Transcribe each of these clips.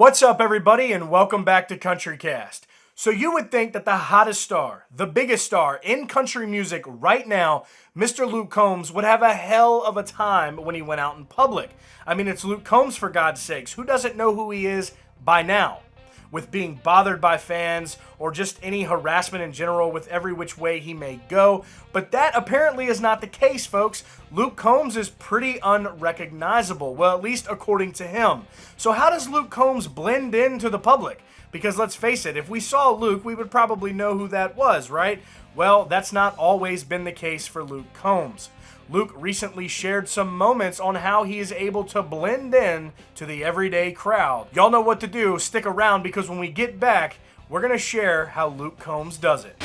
What's up, everybody, and welcome back to CountryCast. So you would think that the hottest star, the biggest star in country music right now, Mr. Luke Combs, would have a hell of a time when he went out in public. I mean, it's Luke Combs, for God's sakes. Who doesn't know who he is by now? With being bothered by fans or just any harassment in general with every which way he may go. But that apparently is not the case, folks. Luke Combs is pretty unrecognizable, well, at least according to him. So how does Luke Combs blend into the public? Because let's face it, if we saw Luke, we would probably know who that was, right? Well, that's not always been the case for Luke Combs. Luke recently shared some moments on how he is able to blend in to the everyday crowd. Y'all know what to do. Stick around because when we get back, we're going to share how Luke Combs does it.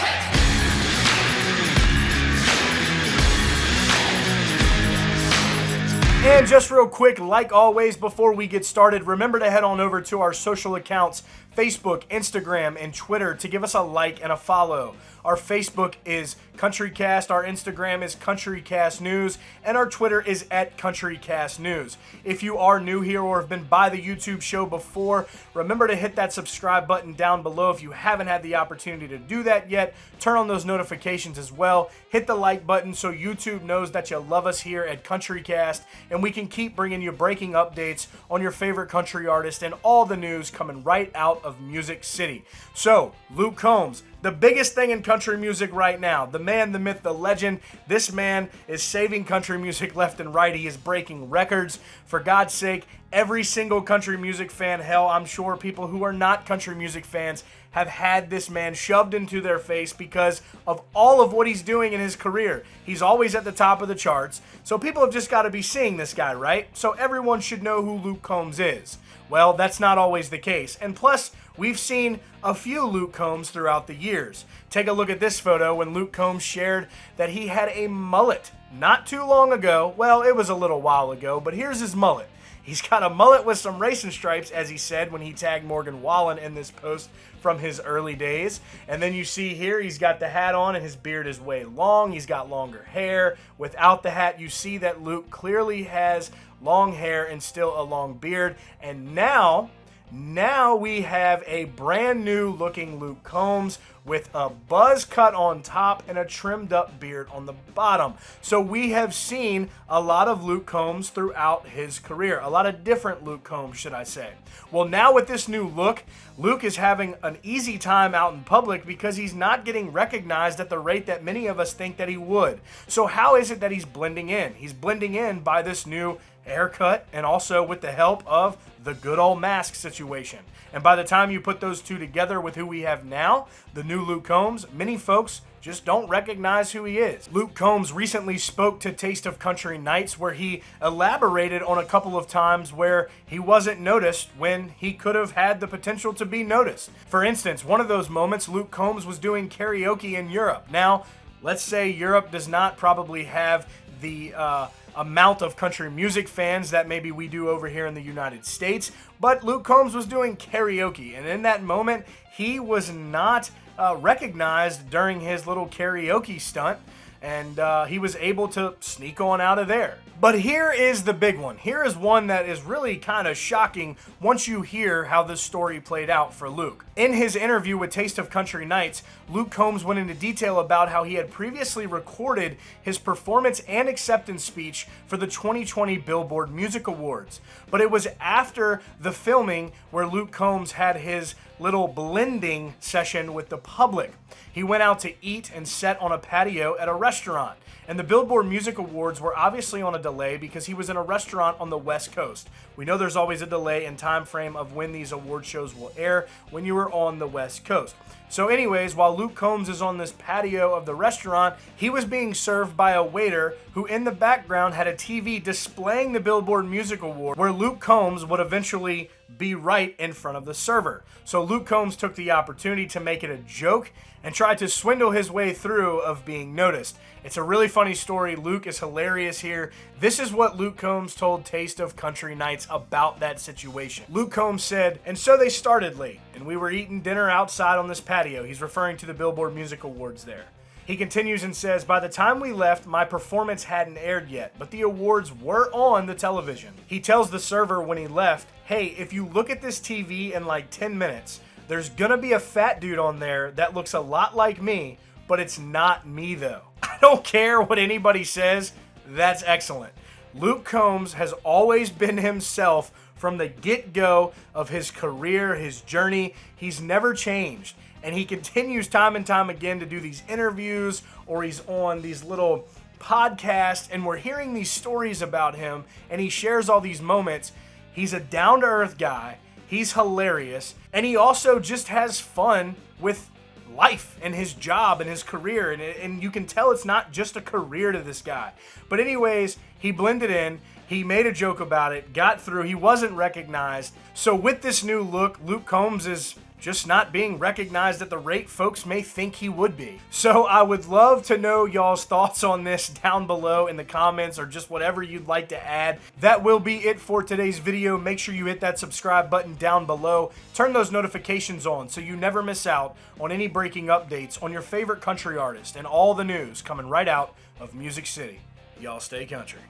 And just real quick, like always, before we get started, remember to head on over to our social accounts, Facebook, Instagram, and Twitter to give us a like and a follow. Our Facebook is CountryCast, our Instagram is CountryCast News, and our Twitter is @CountryCast News. If you are new here or have been by the YouTube show before, remember to hit that subscribe button down below if you haven't had the opportunity to do that yet. Turn on those notifications as well. Hit the like button so YouTube knows that you love us here at CountryCast, and we can keep bringing you breaking updates on your favorite country artist and all the news coming right out of Music City. So, Luke Combs, the biggest thing in country music right now, the man, the myth, the legend. This man is saving country music left and right. He is breaking records. For God's sake, every single country music fan, hell, I'm sure people who are not country music fans have had this man shoved into their face because of all of what he's doing in his career. He's always at the top of the charts, so people have just got to be seeing this guy, right? So everyone should know who Luke Combs is. Well, that's not always the case. And plus, we've seen a few Luke Combs throughout the years. Take a look at this photo when Luke Combs shared that he had a mullet not too long ago. Well, it was a little while ago, but here's his mullet. He's got a mullet with some racing stripes, as he said when he tagged Morgan Wallen in this post from his early days. And then you see here, he's got the hat on and his beard is way long. He's got longer hair. Without the hat, you see that Luke clearly has long hair and still a long beard. And now we have a brand new looking Luke Combs with a buzz cut on top and a trimmed up beard on the bottom. So we have seen a lot of Luke Combs throughout his career. A lot of different Luke Combs, should I say. Well, now with this new look, Luke is having an easy time out in public because he's not getting recognized at the rate that many of us think that he would. So how is it that he's blending in? He's blending in by this new haircut and also with the help of the good old mask situation. And by the time you put those two together with who we have now, the new Luke Combs, many folks just don't recognize who he is. Luke Combs recently spoke to Taste of Country Nights where he elaborated on a couple of times where he wasn't noticed when he could have had the potential to be noticed. For instance, one of those moments, Luke Combs was doing karaoke in Europe. Now, let's say Europe does not probably have the amount of country music fans that maybe we do over here in the United States, but Luke Combs was doing karaoke, and in that moment, he was not recognized during his little karaoke stunt, and he was able to sneak on out of there. But here is the big one. Here is one that is really kind of shocking once you hear how this story played out for Luke. In his interview with Taste of Country Nights, Luke Combs went into detail about how he had previously recorded his performance and acceptance speech for the 2020 Billboard Music Awards. But it was after the filming where Luke Combs had his little blending session with the public. He went out to eat and sat on a patio at a restaurant. And the Billboard Music Awards were obviously on a delay because he was in a restaurant on the West Coast. We know there's always a delay in time frame of when these award shows will air when you are on the West Coast. So anyways, while Luke Combs is on this patio of the restaurant, he was being served by a waiter who in the background had a TV displaying the Billboard Music Award where Luke Combs would eventually be right in front of the server. So Luke Combs took the opportunity to make it a joke and tried to swindle his way through of being noticed. It's a really funny story. Luke is hilarious here. This is what Luke Combs told Taste of Country Nights about that situation. Luke Combs said, "And so they started late, and we were eating dinner outside on this patio." He's referring to the Billboard Music Awards there. He continues and says, by the time we left, my performance hadn't aired yet, but the awards were on the television. He tells the server when he left, hey, if you look at this TV in like 10 minutes, there's gonna be a fat dude on there that looks a lot like me, but it's not me though. I don't care what anybody says, that's excellent. Luke Combs has always been himself from the get-go of his career, his journey. He's never changed. And he continues time and time again to do these interviews, or he's on these little podcasts, and we're hearing these stories about him, and he shares all these moments. He's a down-to-earth guy. He's hilarious. And he also just has fun with life and his job and his career. And you can tell it's not just a career to this guy. But anyways, he blended in. He made a joke about it, got through. He wasn't recognized. So with this new look, Luke Combs is just not being recognized at the rate folks may think he would be. So I would love to know y'all's thoughts on this down below in the comments, or just whatever you'd like to add. That will be it for today's video. Make sure you hit that subscribe button down below. Turn those notifications on so you never miss out on any breaking updates on your favorite country artist and all the news coming right out of Music City. Y'all stay country.